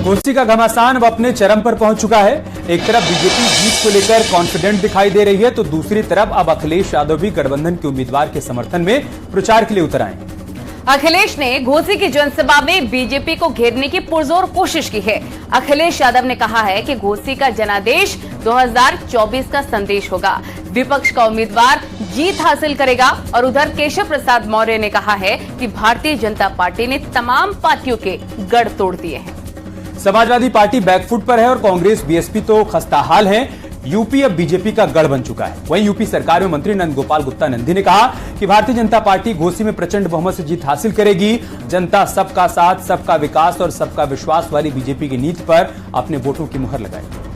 घोसी का घमासान अब अपने चरम पर पहुंच चुका है। एक तरफ बीजेपी जीत को लेकर कॉन्फिडेंट दिखाई दे रही है, तो दूसरी तरफ अब अखिलेश यादव भी गठबंधन के उम्मीदवार के समर्थन में प्रचार के लिए उतर आए। अखिलेश ने घोसी की जनसभा में बीजेपी को घेरने की पुरजोर कोशिश की है। अखिलेश यादव ने कहा है कि घोसी का जनादेश 2024 का संदेश होगा, विपक्ष का उम्मीदवार जीत हासिल करेगा। और उधर केशव प्रसाद मौर्य ने कहा है कि भारतीय जनता पार्टी ने तमाम पार्टियों के गढ़ तोड़ दिए हैं। समाजवादी पार्टी बैकफुट पर है और कांग्रेस बीएसपी तो खस्ताहाल है। यूपी अब बीजेपी का गढ़ बन चुका है। वहीं यूपी सरकार में मंत्री नंद गोपाल गुप्ता नंदी ने कहा कि भारतीय जनता पार्टी घोसी में प्रचंड बहुमत से जीत हासिल करेगी। जनता सबका साथ, सबका विकास और सबका विश्वास वाली बीजेपी की नीति पर अपने वोटों की मुहर लगाएगी।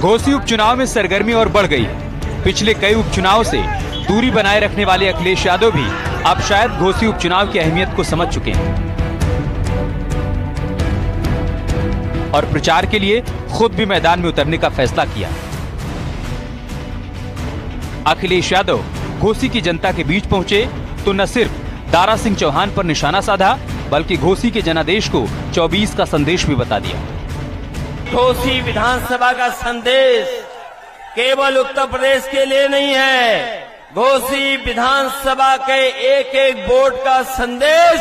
घोसी उपचुनाव में सरगर्मी और बढ़ गई है। पिछले कई उपचुनाव से दूरी बनाए रखने वाले अखिलेश यादव भी अब शायद घोसी उपचुनाव की अहमियत को समझ चुके हैं और प्रचार के लिए खुद भी मैदान में उतरने का फैसला किया। अखिलेश यादव घोसी की जनता के बीच पहुंचे तो न सिर्फ दारा सिंह चौहान पर निशाना साधा, बल्कि घोसी के जनादेश को 24 का संदेश भी बता दिया। घोसी विधानसभा का संदेश केवल उत्तर प्रदेश के लिए नहीं है, घोसी विधानसभा के एक एक वोट का संदेश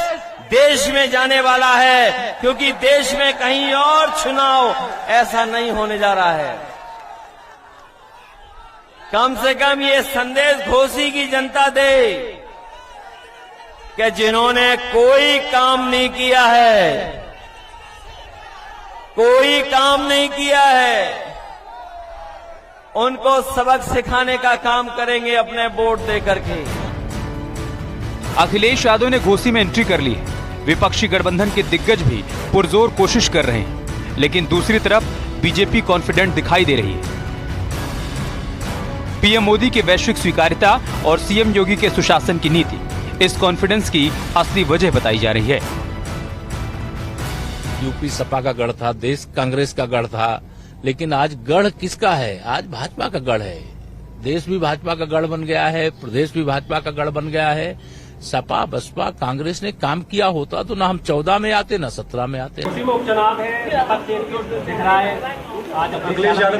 देश में जाने वाला है, क्योंकि देश में कहीं और चुनाव ऐसा नहीं होने जा रहा है। कम से कम ये संदेश घोसी की जनता दे कि जिन्होंने कोई काम नहीं किया है, कोई काम नहीं किया है, उनको सबक सिखाने का काम करेंगे अपने वोट देकर के। अखिलेश यादव ने घोसी में एंट्री कर ली है। विपक्षी गठबंधन के दिग्गज भी पुरजोर कोशिश कर रहे हैं, लेकिन दूसरी तरफ बीजेपी कॉन्फिडेंट दिखाई दे रही है। पीएम मोदी की वैश्विक स्वीकार्यता और सीएम योगी के सुशासन की नीति इस कॉन्फिडेंस की असली वजह बताई जा रही है। यूपी सपा का गढ़ था, देश कांग्रेस का गढ़ था, लेकिन आज गढ़ किसका है? आज भाजपा का गढ़ है। देश भी भाजपा का गढ़ बन गया है, प्रदेश भी भाजपा का गढ़ बन गया है। सपा बसपा कांग्रेस ने काम किया होता तो ना हम 14 में आते, ना 17 में आते। उपचुनाव है, दिख रहा है आज।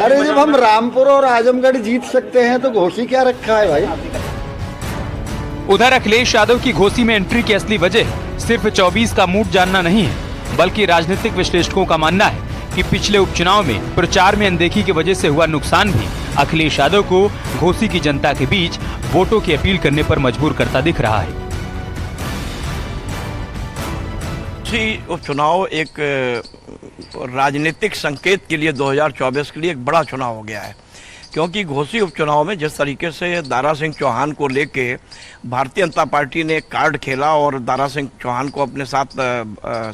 अरे जब हम रामपुर और आजमगढ़ जीत सकते हैं तो घोसी क्या रखा है भाई? उधर अखिलेश यादव की घोसी में एंट्री की असली वजह सिर्फ 24 का मूड जानना नहीं है, बल्कि राजनीतिक विश्लेषकों का मानना है कि पिछले उपचुनाव में प्रचार में अनदेखी की वजह से हुआ नुकसान भी अखिलेश यादव को घोसी की जनता के बीच वोटों की अपील करने पर मजबूर करता दिख रहा है। उपचुनाव एक राजनीतिक संकेत के लिए 2024 के लिए एक बड़ा चुनाव हो गया है, क्योंकि घोसी उपचुनाव में जिस तरीके से दारा सिंह चौहान को लेके भारतीय जनता पार्टी ने कार्ड खेला और दारा सिंह चौहान को अपने साथ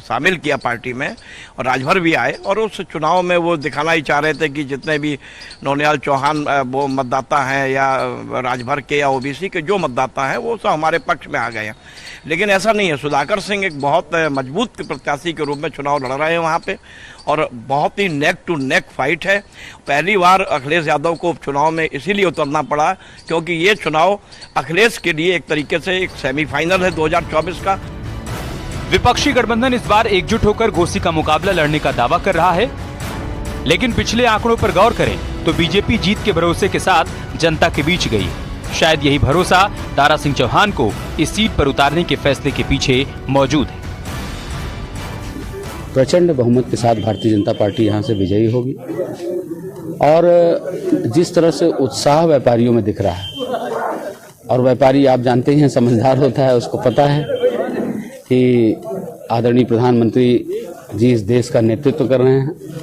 शामिल किया पार्टी में, और राजभर भी आए और उस चुनाव में वो दिखाना ही चाह रहे थे कि जितने भी नौनियाल चौहान वो मतदाता हैं या राजभर के या ओबीसी के जो मतदाता हैं वो सब हमारे पक्ष में आ गए हैं। लेकिन ऐसा नहीं है। सुधाकर सिंह एक बहुत मजबूत प्रत्याशी के रूप में चुनाव लड़ रहे हैं वहाँ पे, और बहुत ही नेक टू नेक फाइट है। पहली बार अखिलेश यादव को चुनाव में इसीलिए उतरना पड़ा क्योंकि ये चुनाव अखिलेश के लिए एक तरीके से एक सेमीफाइनल है 2024 का। विपक्षी गठबंधन इस बार एकजुट होकर घोसी का मुकाबला लड़ने का दावा कर रहा है, लेकिन पिछले आंकड़ों पर गौर करें तो बीजेपी जीत के भरोसे के साथ जनता के बीच गई। शायद यही भरोसा दारा सिंह चौहान को इस सीट पर उतारने के फैसले के पीछे मौजूद है। प्रचंड बहुमत के साथ भारतीय जनता पार्टी यहां से विजयी होगी और जिस तरह से उत्साह व्यापारियों में दिख रहा है, और व्यापारी आप जानते हैं समझदार होता है, उसको पता है कि आदरणीय प्रधानमंत्री जी इस देश का नेतृत्व कर रहे हैं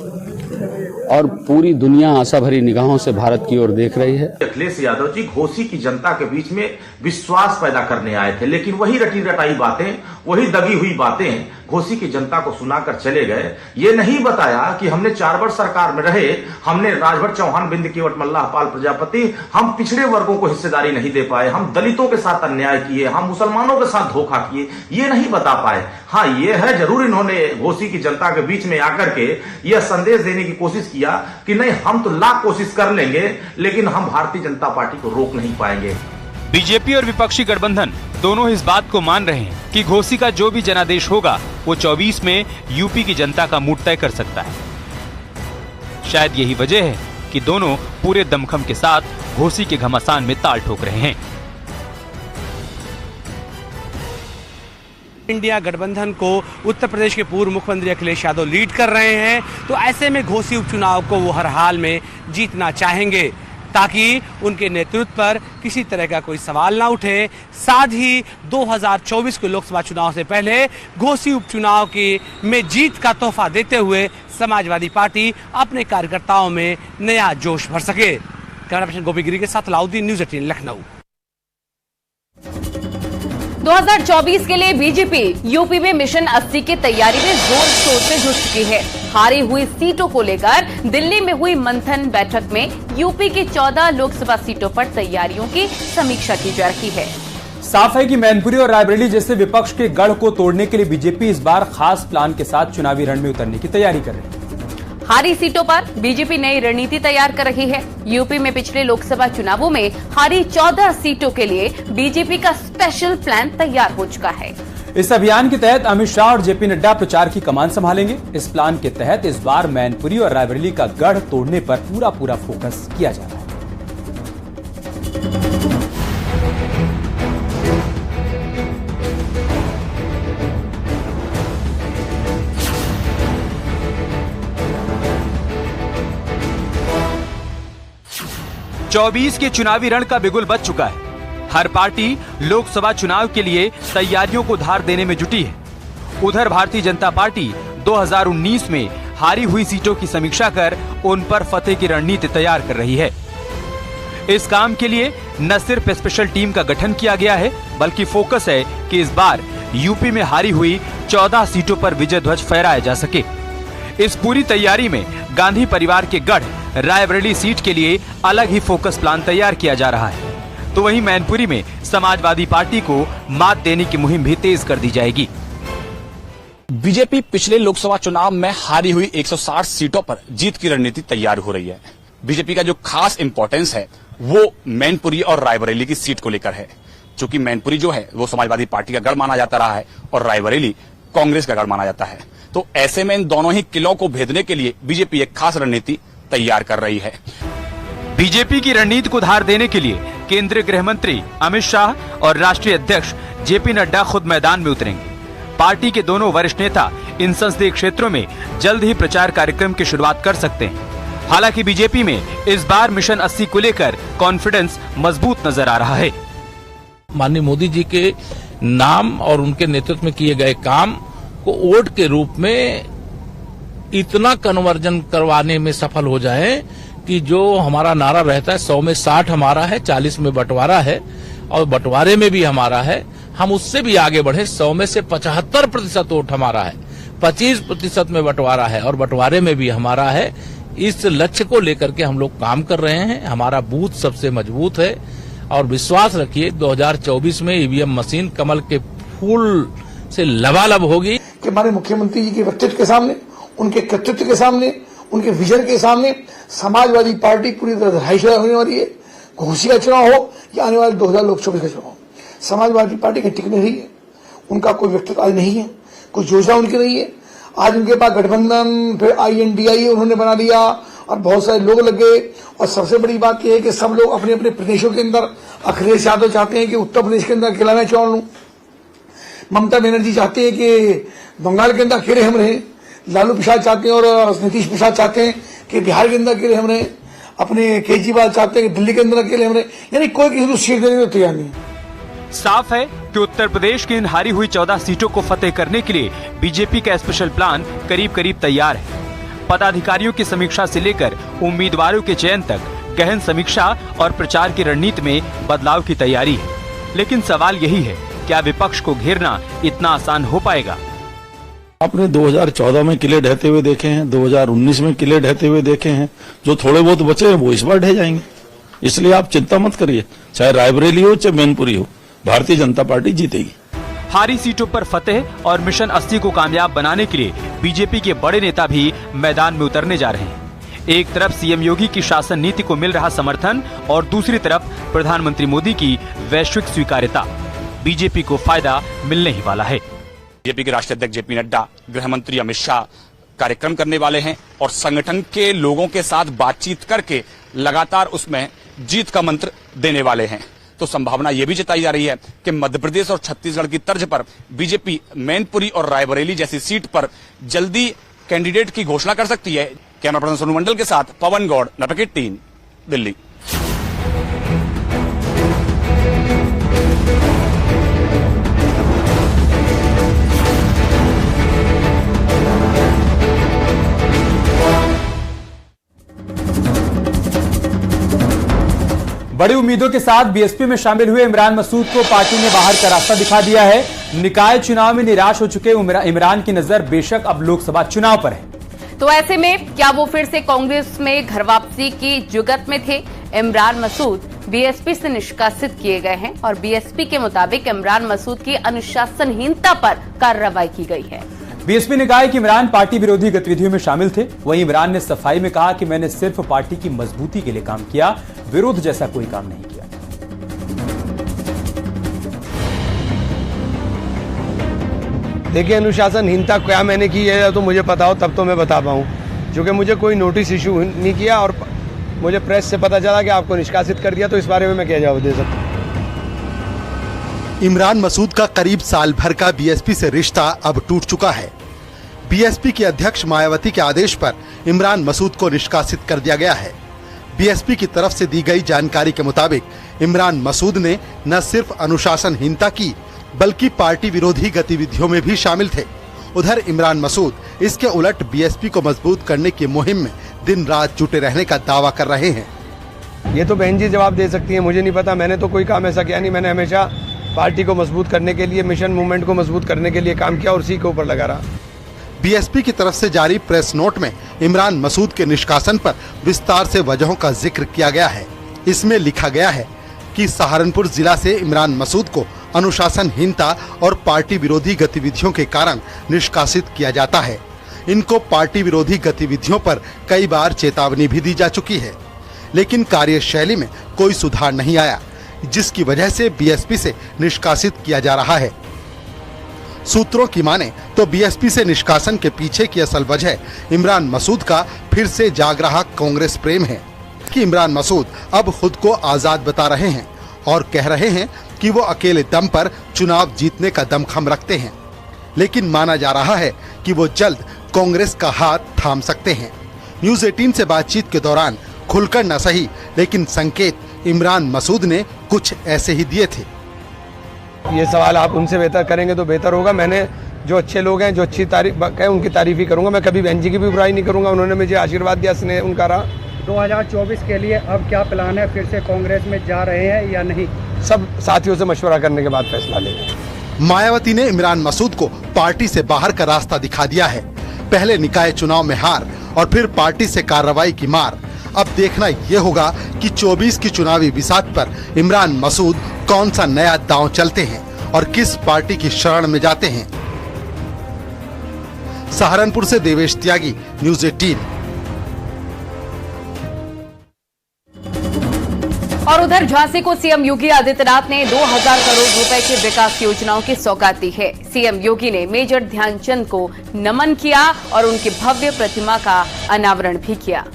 और पूरी दुनिया आशा भरी निगाहों से भारत की ओर देख रही है। अखिलेश यादव जी घोसी की जनता के बीच में विश्वास पैदा करने आए थे, लेकिन वही रटी रटाई बातें, वही दबी हुई बातें घोसी की जनता को सुनाकर चले गए। ये नहीं बताया कि हमने 4 वर्ष सरकार में रहे, हमने राजभर चौहान, बिंदकीवट, मल्लाहपाल, प्रजापति, हम पिछड़े वर्गों को हिस्सेदारी नहीं दे पाए, हम दलितों के साथ अन्याय किए, हम मुसलमानों के साथ धोखा किए, ये नहीं बता पाए। हाँ, ये है जरूर इन्होंने घोसी की जनता के बीच में आकर के यह संदेश देने की कोशिश किया कि नहीं, हम तो लाख कोशिश कर लेंगे लेकिन हम भारतीय जनता पार्टी को रोक नहीं पाएंगे। बीजेपी और विपक्षी गठबंधन दोनों इस बात को मान रहे हैं कि घोसी का जो भी जनादेश होगा वो 24 में यूपी की जनता का मूड तय कर सकता है। शायद यही वजह है कि दोनों पूरे दमखम के साथ घोसी के घमासान में ताल ठोक रहे हैं। इंडिया गठबंधन को उत्तर प्रदेश के पूर्व मुख्यमंत्री अखिलेश यादव लीड कर रहे हैं, तो ऐसे में घोसी उपचुनाव को वो हर हाल में जीतना चाहेंगे ताकि उनके नेतृत्व पर किसी तरह का कोई सवाल ना उठे। साथ ही 2024 के लोकसभा चुनाव से पहले घोसी उपचुनाव में जीत का तोहफा देते हुए समाजवादी पार्टी अपने कार्यकर्ताओं में नया जोश भर सके। कैमरा पर्सन गोपी गिरी के साथ अलाउद्दीन, न्यूज़ 18 लखनऊ। 2024 के लिए बीजेपी यूपी में मिशन 80 की तैयारी में जोर शोर से जुट चुकी है। हारी हुई सीटों को लेकर दिल्ली में हुई मंथन बैठक में यूपी की 14 लोकसभा सीटों पर तैयारियों की समीक्षा की जा रही है। साफ है कि मैनपुरी और रायबरेली जैसे विपक्ष के गढ़ को तोड़ने के लिए बीजेपी इस बार खास प्लान के साथ चुनावी रण में उतरने की तैयारी कर रही है। हारी सीटों पर बीजेपी नई रणनीति तैयार कर रही है। यूपी में पिछले लोकसभा चुनावों में हारी 14 सीटों के लिए बीजेपी का स्पेशल प्लान तैयार हो चुका है। इस अभियान के तहत अमित शाह और जेपी नड्डा प्रचार की कमान संभालेंगे। इस प्लान के तहत इस बार मैनपुरी और रायबरेली का गढ़ तोड़ने पर पूरा फोकस किया जा रहा है। चौबीस के चुनावी रण का बिगुल बज चुका है। हर पार्टी लोकसभा चुनाव के लिए तैयारियों को धार देने में जुटी है। उधर भारतीय जनता पार्टी 2019 में हारी हुई सीटों की समीक्षा कर उन पर फतेह की रणनीति तैयार कर रही है। इस काम के लिए न सिर्फ स्पेशल टीम का गठन किया गया है, बल्कि फोकस है कि इस बार यूपी में हारी हुई 14 सीटों पर विजय ध्वज फहराया जा सके। इस पूरी तैयारी में गांधी परिवार के गढ़ रायबरेली सीट के लिए अलग ही फोकस प्लान तैयार किया जा रहा है। तो वहीं मैनपुरी में समाजवादी पार्टी को मात देने की मुहिम भी तेज कर दी जाएगी। बीजेपी पिछले लोकसभा चुनाव में हारी हुई 160 सीटों पर जीत की रणनीति तैयार हो रही है। बीजेपी का जो खास इंपॉर्टेंस है वो मैनपुरी और रायबरेली की सीट को लेकर है, क्योंकि मैनपुरी जो है वो समाजवादी पार्टी का गढ़ माना जाता रहा है और रायबरेली कांग्रेस का गढ़ माना जाता है। तो ऐसे में इन दोनों ही किलों को भेदने के लिए बीजेपी एक खास रणनीति तैयार कर रही है। बीजेपी की रणनीति को धार देने के लिए केंद्रीय गृह मंत्री अमित शाह और राष्ट्रीय अध्यक्ष जेपी नड्डा खुद मैदान में उतरेंगे। पार्टी के दोनों वरिष्ठ नेता इन संसदीय क्षेत्रों में जल्द ही प्रचार कार्यक्रम की शुरुआत कर सकते हैं। हालांकि बीजेपी में इस बार मिशन 80 को लेकर कॉन्फिडेंस मजबूत नजर आ रहा है। माननीय मोदी जी के नाम और उनके नेतृत्व में किए गए काम को वोट के रूप में इतना कन्वर्जन करवाने में सफल हो जाए कि जो हमारा नारा रहता है 100 में 60 हमारा है, 40 में बंटवारा है और बंटवारे में भी हमारा है, हम उससे भी आगे बढ़े। 100 में से 75% वोट हमारा है, 25% में बंटवारा है और बंटवारे में भी हमारा है। इस लक्ष्य को लेकर के हम लोग काम कर रहे हैं। हमारा बूथ सबसे मजबूत है और विश्वास रखिए 2024 में ईवीएम मशीन कमल के फूल से लबालब होगी। कि हमारे मुख्यमंत्री जी के व्यक्तित्व के सामने, उनके कर्तृत्व के सामने, उनके विजन के सामने समाजवादी पार्टी पूरी तरह धराशायी होने वाली है। घोसी का चुनाव हो या आने वाले 2024 का चुनाव, समाजवादी पार्टी की टिकट नहीं है। उनका कोई व्यक्तित्व आज नहीं है, कोई योजना उनकी नहीं है। आज उनके पास गठबंधन, फिर INDI उन्होंने बना लिया और बहुत सारे लोग लग गए। और सबसे बड़ी बात यह है कि सब लोग अपने अपने प्रदेशों के अंदर, अखिलेश यादव चाहते हैं कि उत्तर प्रदेश के अंदर अकेला मैं चुनाव लूं, ममता बनर्जी चाहते हैं कि बंगाल के अंदर अकेले हम रहें, लालू प्रसाद चाहते हैं और नीतीश प्रसाद चाहते हैं कि बिहार के अंदर अकेले हम रहें, अपने केजरीवाल चाहते हैं कि दिल्ली के अंदर अकेले हम रहें। यानी कोई किसी को सीट देने को तैयार नहीं है। साफ है कि उत्तर प्रदेश की इन हारी हुई 14 सीटों को फतेह करने के लिए बीजेपी का स्पेशल प्लान करीब तैयार है। पदाधिकारियों की समीक्षा से लेकर उम्मीदवारों के चयन तक गहन समीक्षा और प्रचार की रणनीति में बदलाव की तैयारी है। लेकिन सवाल यही है, क्या विपक्ष को घेरना इतना आसान हो पाएगा? आपने 2014 में किले ढहते हुए देखे हैं, 2019 में किले ढहते हुए देखे हैं। जो थोड़े बहुत बचे हैं वो इस बार ढह जाएंगे। इसलिए आप चिंता मत करिए, चाहे रायबरेली हो चाहे मैनपुरी हो, भारतीय जनता पार्टी जीतेगी। हारी सीटों पर फतेह और मिशन 80 को कामयाब बनाने के लिए बीजेपी के बड़े नेता भी मैदान में उतरने जा रहे हैं। एक तरफ सीएम योगी की शासन नीति को मिल रहा समर्थन और दूसरी तरफ प्रधानमंत्री मोदी की वैश्विक स्वीकार्यता। बीजेपी को फायदा मिलने ही वाला है। बीजेपी के राष्ट्रीय अध्यक्ष जेपी नड्डा, गृह मंत्री अमित शाह कार्यक्रम करने वाले हैं और संगठन के लोगों के साथ बातचीत करके लगातार उसमें जीत का मंत्र देने वाले हैं। तो संभावना यह भी जताई जा रही है कि मध्य प्रदेश और छत्तीसगढ़ की तर्ज पर बीजेपी मैनपुरी और रायबरेली जैसी सीट पर जल्दी कैंडिडेट की घोषणा कर सकती है। कैमरा पर्सन सोनू मंडल के साथ पवन गौड़, नेटवर्क 18, दिल्ली। बड़ी उम्मीदों के साथ बीएसपी में शामिल हुए इमरान मसूद को पार्टी ने बाहर का रास्ता दिखा दिया है। निकाय चुनाव में निराश हो चुके इमरान की नजर बेशक अब लोकसभा चुनाव पर है। तो ऐसे में क्या वो फिर से कांग्रेस में घर वापसी की जुगत में थे? इमरान मसूद बीएसपी से निष्कासित किए गए हैं और बीएसपी के मुताबिक इमरान मसूद की अनुशासनहीनता पर कार्रवाई की गई है। बीएसपी ने कहा है कि इमरान पार्टी विरोधी गतिविधियों में शामिल थे। वहीं इमरान ने सफाई में कहा कि मैंने सिर्फ पार्टी की मजबूती के लिए काम किया, विरोध जैसा कोई काम नहीं किया। देखिए, अनुशासनहीनता क्या मैंने की है तो मुझे पता हो तब तो मैं बता पाऊं, क्योंकि मुझे कोई नोटिस इशू नहीं किया और मुझे प्रेस से पता चला कि आपको निष्कासित कर दिया, तो इस बारे में मैं क्या जवाब दे सकता हूं। इमरान मसूद का करीब साल भर का बीएसपी से रिश्ता अब टूट चुका है। बीएसपी की अध्यक्ष मायावती के आदेश पर इमरान मसूद को निष्कासित कर दिया गया है। बीएसपी की तरफ से दी गई जानकारी के मुताबिक इमरान मसूद ने न सिर्फ अनुशासनहीनता की बल्कि पार्टी विरोधी गतिविधियों में भी शामिल थे। उधर इमरान मसूद इसके उलट बीएसपी को मजबूत करने की मुहिम में दिन रात जुटे रहने का दावा कर रहे हैं। ये तो बहन जी जवाब दे सकती है, मुझे नहीं पता। मैंने तो कोई काम ऐसा किया नहीं। मैंने हमेशा पार्टी को मजबूत करने के लिए, मिशन मूवमेंट को मजबूत करने के लिए काम किया और उसी के ऊपर लगा रहा। बीएसपी की तरफ से जारी प्रेस नोट में इमरान मसूद के निष्कासन पर विस्तार से वजहों का जिक्र किया गया है। इसमें लिखा गया है कि सहारनपुर जिला से इमरान मसूद को अनुशासनहीनता और पार्टी विरोधी गतिविधियों के कारण निष्कासित किया जाता है। इनको पार्टी विरोधी गतिविधियों पर कई बार चेतावनी भी दी जा चुकी है, लेकिन कार्यशैली में कोई सुधार नहीं आया, जिसकी वजह से बीएसपी से निष्कासित किया जा रहा है। सूत्रों की माने तो बीएसपी से निष्कासन के पीछे की असल वजह इमरान मसूद का फिर से जाग रहा कांग्रेस प्रेम है कि इमरान मसूद अब खुद को आजाद बता रहे हैं और कह रहे हैं कि वो अकेले दम पर चुनाव जीतने का दमखम रखते हैं, लेकिन माना जा रहा है कि वो जल्द कांग्रेस का हाथ थाम सकते हैं। न्यूज़ 18 से बातचीत के दौरान खुलकर न सही लेकिन संकेत इमरान मसूद ने कुछ ऐसे ही दिए थे। ये सवाल आप उनसे बेहतर करेंगे तो बेहतर होगा। मैंने जो अच्छे लोग हैं, जो अच्छी तारीफ है, उनकी तारीफ ही करूंगा। मैं कभी बहन जी की भी बुराई नहीं करूंगा। उन्होंने मुझे आशीर्वाद दिया, स्नेह उनका रहा। 2024 के लिए अब क्या प्लान है? फिर से कांग्रेस में जा रहे हैं या नहीं? सब साथियों से मशवरा करने के बाद फैसला लेंगे। मायावती ने इमरान मसूद को पार्टी से बाहर का रास्ता दिखा दिया है। पहले निकाय चुनाव में हार और फिर पार्टी से कार्रवाई की मार। अब देखना यह होगा कि 24 की चुनावी बिसात पर इमरान मसूद कौन सा नया दांव चलते हैं और किस पार्टी की शरण में जाते हैं। सहारनपुर से देवेश त्यागी, न्यूज़ 18। और उधर झांसी को सीएम योगी आदित्यनाथ ने 2000 करोड़ रुपए की विकास योजनाओं की सौगात दी है। सीएम योगी ने मेजर ध्यानचंद को नमन किया और उनकी भव्य प्रतिमा का अनावरण भी किया।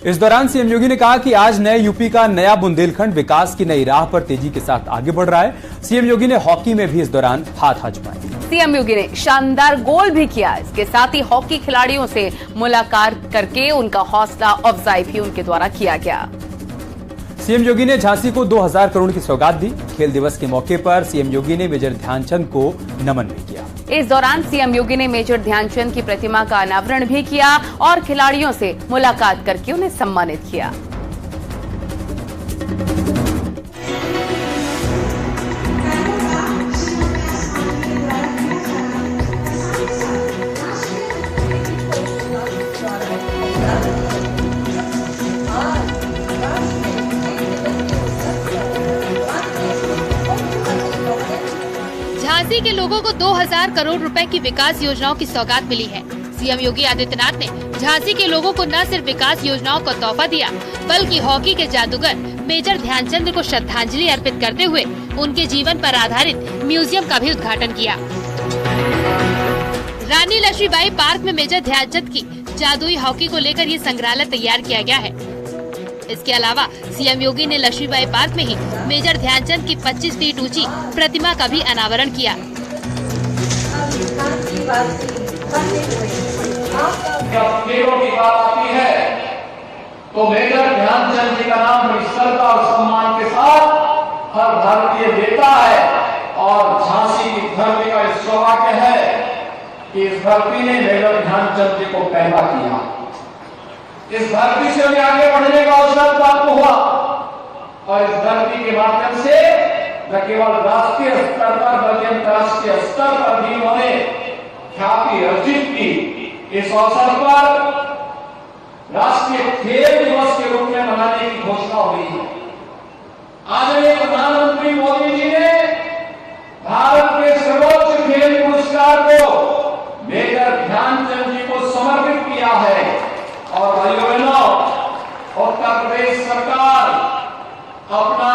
इस दौरान सीएम योगी ने कहा कि आज नए यूपी का नया बुंदेलखंड विकास की नई राह पर तेजी के साथ आगे बढ़ रहा है। सीएम योगी ने हॉकी में भी इस दौरान हाथ आजमाए। सीएम योगी ने शानदार गोल भी किया। इसके साथ ही हॉकी खिलाड़ियों से मुलाकात करके उनका हौसला अफजाई भी उनके द्वारा किया गया। सीएम योगी ने झांसी को 2000 करोड़ की सौगात दी। खेल दिवस के मौके पर सीएम योगी ने मेजर ध्यानचंद को नमन भी किया। इस दौरान सीएम योगी ने मेजर ध्यानचंद की प्रतिमा का अनावरण भी किया और खिलाड़ियों से मुलाकात करके उन्हें सम्मानित किया। झांसी झांसी के लोगों को 2000 करोड़ रुपए की विकास योजनाओं की सौगात मिली है। सीएम योगी आदित्यनाथ ने झांसी के लोगों को न सिर्फ विकास योजनाओं का तोहफा दिया, बल्कि हॉकी के जादूगर मेजर ध्यानचंद को श्रद्धांजलि अर्पित करते हुए उनके जीवन पर आधारित म्यूजियम का भी उद्घाटन किया। रानी लक्ष्मीबाई पार्क में मेजर ध्यानचंद की जादुई हॉकी को लेकर ये संग्रहालय तैयार किया गया है। इसके अलावा सीएम योगी ने लक्ष्मीबाई पार्क में ही मेजर ध्यानचंद की 25 फीट ऊंची प्रतिमा का भी अनावरण किया। जब खेलों की बात आती है तो मेजर ध्यानचंद जी का नाम बड़ी श्रद्धा और सम्मान के साथ हर भारतीय देता है। और झांसी की धरती का इस सौभाग्य है कि इस धरती ने मेजर ध्यानचंद जी को पैदा किया। इस धरती से हमें आगे बढ़ने का अवसर प्राप्त हुआ और इस धरती के माध्यम से न केवल राष्ट्रीय स्तर पर बल्कि अंतर्राष्ट्रीय स्तर पर भी उन्होंने ख्याति अर्जित की। इस अवसर पर राष्ट्रीय खेल दिवस के रूप में मनाने की घोषणा हुई है। आदरणीय प्रधानमंत्री मोदी जी ने भारत के सर्वोच्च खेल पुरस्कार को मेजर ध्यानचंद जी को समर्पित किया है। और भाइयों बहनों, उत्तर प्रदेश सरकार अपना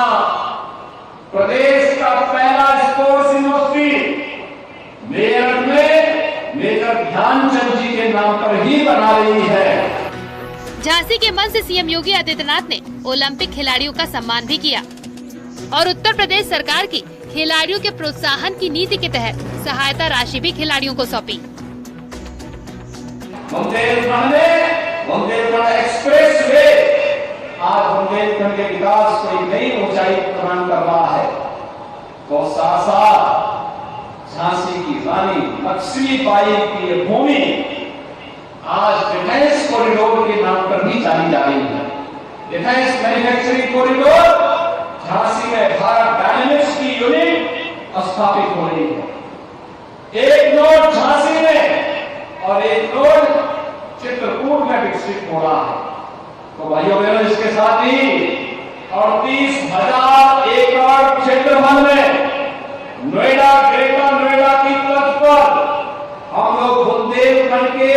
प्रदेश का पहला स्पोर्ट्स यूनिवर्सिटी मेरठ में मेजर ध्यानचंद जी के नाम पर ही बना रही है। झांसी के मंच से सीएम योगी आदित्यनाथ ने ओलंपिक खिलाड़ियों का सम्मान भी किया और उत्तर प्रदेश सरकार की खिलाड़ियों के प्रोत्साहन की नीति के तहत सहायता राशि भी खिलाड़ियों को सौंपी। बुंदेलखंड एक्सप्रेस वे आज बुंदेलखंड के विकास को एक नई ऊंचाई प्रदान कर रहा है। तो साथ साथ झांसी की रानी लक्ष्मीबाई की ये भूमि आज डिफेंस कॉरिडोर के नाम पर भी जानी जा रही है। डिफेंस मैन्युफैक्चरिंग कॉरिडोर झांसी में भारत डायनेमिक्स की यूनिट स्थापित हो रही है। एक नोड झांसी में और एक नोड चित्रकूट में विकसित हो रहा है। तो भाइयों बहनों, इसके साथ ही 38,000 एकड़ क्षेत्रफल में नोएडा, ग्रेटर नोएडा की तर्ज पर हम लोग बुंदेलखंड के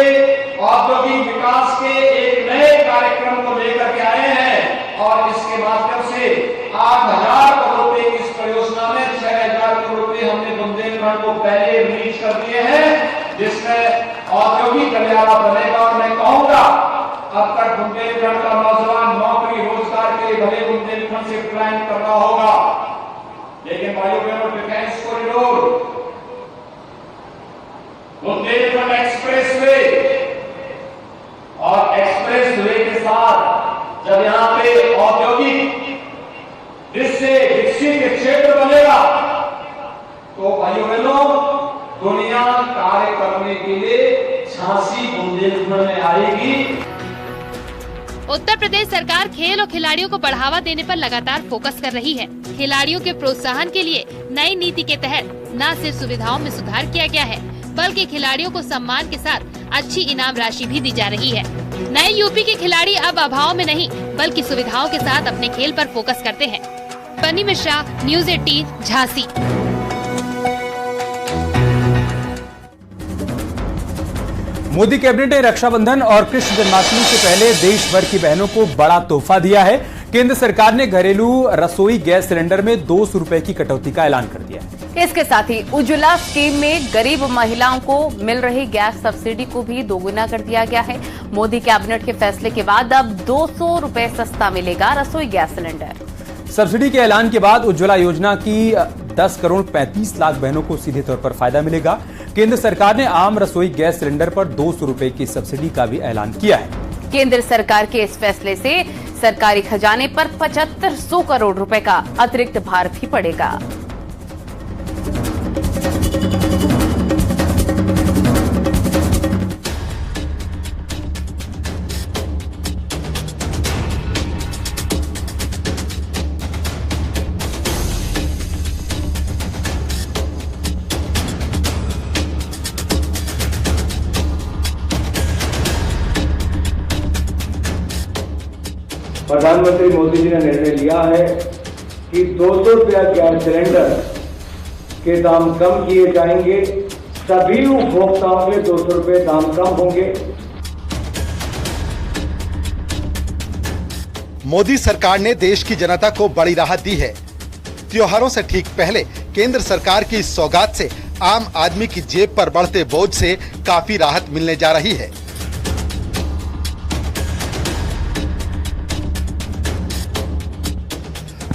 औद्योगिक विकास के एक नए कार्यक्रम को लेकर के आए हैं। और इसके माध्यम से 8,000 करोड़ रुपए की इस परियोजना में 6,000 करोड़ रुपए हमने बुंदेलखंड को पहले रिलीज कर दिए हैं, जिसमें औद्योगिक गलियारा बनेगा। और मैं कहूंगा, अब तक बुंदेलखंड का नौजवान नौकरी रोजगार के लिए भले बुंदेलखंड से प्लान कर रहा होगा, लेकिन भाइयों बहनों, defence corridor, Bundelkhand express way और एक्सप्रेस वे के साथ जब यहाँ पे औद्योगिक इससे विकसित क्षेत्र बनेगा तो भाइयों बहनों, दुनिया कार्य करने के लिए झांसी बुंदेलखंड में आएगी। उत्तर प्रदेश सरकार खेल और खिलाड़ियों को बढ़ावा देने पर लगातार फोकस कर रही है। खिलाड़ियों के प्रोत्साहन के लिए नई नीति के तहत न सिर्फ सुविधाओं में सुधार किया गया है, बल्कि खिलाड़ियों को सम्मान के साथ अच्छी इनाम राशि भी दी जा रही है। नए यूपी के खिलाड़ी अब अभाव में नहीं, बल्कि सुविधाओं के साथ अपने खेल पर फोकस करते हैं। बनी मिश्रा, न्यूज़ 18, झांसी। मोदी कैबिनेट ने रक्षाबंधन और कृष्ण जन्माष्टमी से पहले देश भर की बहनों को बड़ा तोहफा दिया है। केंद्र सरकार ने घरेलू रसोई गैस सिलेंडर में 200 रुपए की कटौती का ऐलान कर दिया है। इसके साथ ही उज्ज्वला स्कीम में गरीब महिलाओं को मिल रही गैस सब्सिडी को भी दोगुना कर दिया गया है। मोदी कैबिनेट के फैसले के बाद अब 200 रुपए सस्ता मिलेगा रसोई गैस सिलेंडर। सब्सिडी के ऐलान के बाद उज्ज्वला योजना की 10 करोड़ 35 लाख बहनों को सीधे तौर पर फायदा मिलेगा। केंद्र सरकार ने आम रसोई गैस सिलेंडर पर 200 रुपए की सब्सिडी का भी ऐलान किया है। केंद्र सरकार के इस फैसले से सरकारी खजाने पर 7500 करोड़ रुपए का अतिरिक्त भार भी पड़ेगा। प्रधानमंत्री मोदी जी ने निर्णय लिया है कि 200 रुपया गैस सिलेंडर के दाम कम किए जाएंगे, सभी उपभोक्ताओं के 200 रुपए दाम कम होंगे। मोदी सरकार ने देश की जनता को बड़ी राहत दी है। त्योहारों से ठीक पहले केंद्र सरकार की इस सौगात से आम आदमी की जेब पर बढ़ते बोझ से काफी राहत मिलने जा रही है।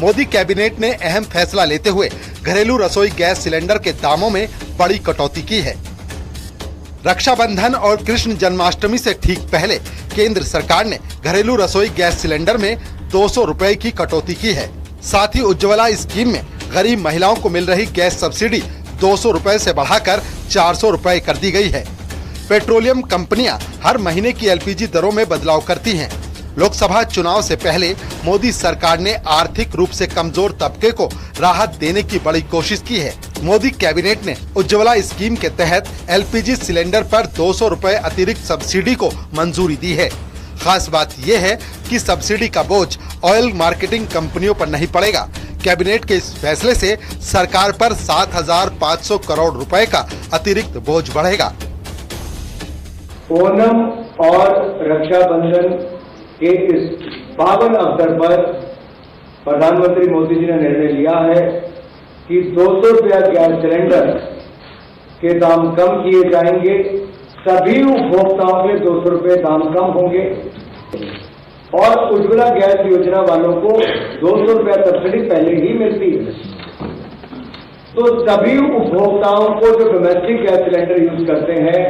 मोदी कैबिनेट ने अहम फैसला लेते हुए घरेलू रसोई गैस सिलेंडर के दामों में बड़ी कटौती की है। रक्षाबंधन और कृष्ण जन्माष्टमी से ठीक पहले केंद्र सरकार ने घरेलू रसोई गैस सिलेंडर में 200 रुपए की कटौती की है। साथ ही उज्ज्वला स्कीम में गरीब महिलाओं को मिल रही गैस सब्सिडी 200 रुपए से बढ़ाकर 400 रुपए कर दी गई है। पेट्रोलियम कंपनियां हर महीने की एलपीजी दरों में बदलाव करती हैं। लोकसभा चुनाव से पहले मोदी सरकार ने आर्थिक रूप से कमजोर तबके को राहत देने की बड़ी कोशिश की है। मोदी कैबिनेट ने उज्ज्वला स्कीम के तहत एलपीजी सिलेंडर पर 200 रुपए अतिरिक्त सब्सिडी को मंजूरी दी है। खास बात यह है कि सब्सिडी का बोझ ऑयल मार्केटिंग कंपनियों पर नहीं पड़ेगा। कैबिनेट के इस फैसले से सरकार पर 7,500 करोड़ रुपए का अतिरिक्त बोझ बढ़ेगा। ओणम और रक्षाबंधन के इस पावन अवसर पर प्रधानमंत्री मोदी जी ने निर्णय लिया है कि 200 रुपया गैस सिलेंडर के दाम कम किए जाएंगे, सभी उपभोक्ताओं के 200 रुपए दाम कम होंगे और उज्ज्वला गैस योजना वालों को 200 रुपया सब्सिडी पहले ही मिलती है। तो सभी उपभोक्ताओं को जो डोमेस्टिक गैस सिलेंडर यूज करते हैं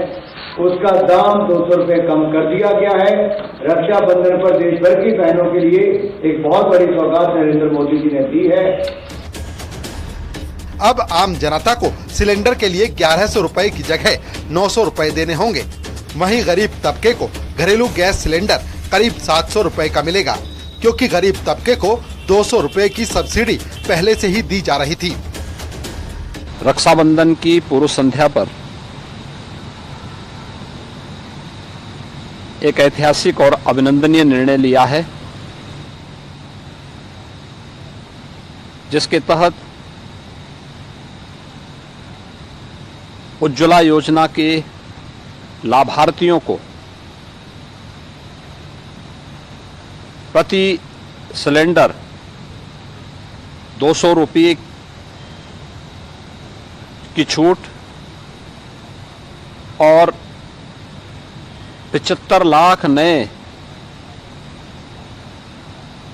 उसका दाम 200 रुपए कम कर दिया गया है। रक्षाबंधन पर देश भर की बहनों के लिए एक बहुत बड़ी सौगात नरेंद्र मोदी जी ने दी है। अब आम जनता को सिलेंडर के लिए 1100 रुपए की जगह 900 रुपए देने होंगे। वहीं गरीब तबके को घरेलू गैस सिलेंडर करीब 700 रुपए का मिलेगा, क्योंकि गरीब तबके को 200 रुपए की सब्सिडी पहले से ही दी जा रही थी। रक्षाबंधन की पूर्व संध्या पर एक ऐतिहासिक और अभिनंदनीय निर्णय लिया है, जिसके तहत उज्ज्वला योजना के लाभार्थियों को प्रति सिलेंडर 200 रुपये की छूट और 75 लाख नए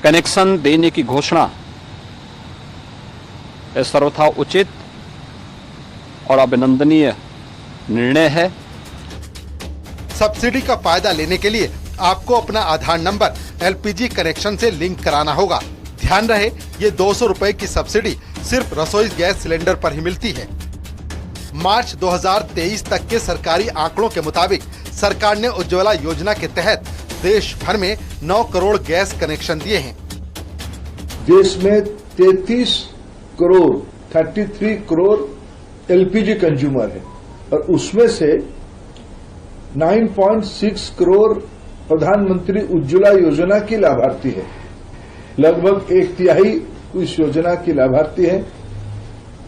कनेक्शन देने की घोषणा सर्वथा उचित और अभिनंदनीय निर्णय है। सब्सिडी का फायदा लेने के लिए आपको अपना आधार नंबर एलपीजी कनेक्शन से लिंक कराना होगा। ध्यान रहे, ये 200 रुपए की सब्सिडी सिर्फ रसोई गैस सिलेंडर पर ही मिलती है। मार्च 2023 तक के सरकारी आंकड़ों के मुताबिक सरकार ने उज्ज्वला योजना के तहत देश भर में 9 करोड़ गैस कनेक्शन दिए हैं। देश में 33 करोड़ एलपीजी कंज्यूमर है और उसमें से 9.6 करोड़ प्रधानमंत्री उज्ज्वला योजना की लाभार्थी है। लगभग 1/3 इस योजना की लाभार्थी है।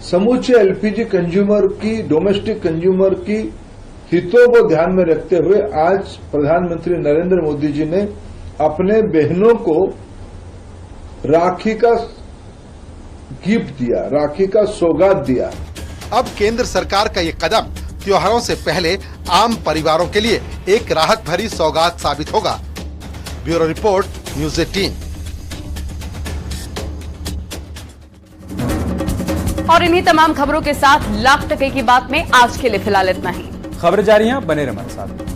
समूचे एलपीजी कंज्यूमर की, डोमेस्टिक कंज्यूमर की हितों को ध्यान में रखते हुए आज प्रधानमंत्री नरेंद्र मोदी जी ने अपने बहनों को राखी का गिफ्ट दिया, राखी का सौगात दिया। अब केंद्र सरकार का ये कदम त्योहारों से पहले आम परिवारों के लिए एक राहत भरी सौगात साबित होगा। Bureau report, news 18। और इन्हीं तमाम खबरों के साथ लाख टके की बात में आज के लिए फिलहाल इतना ही। खबरें जारी हैं, बने रहें हमारे साथ।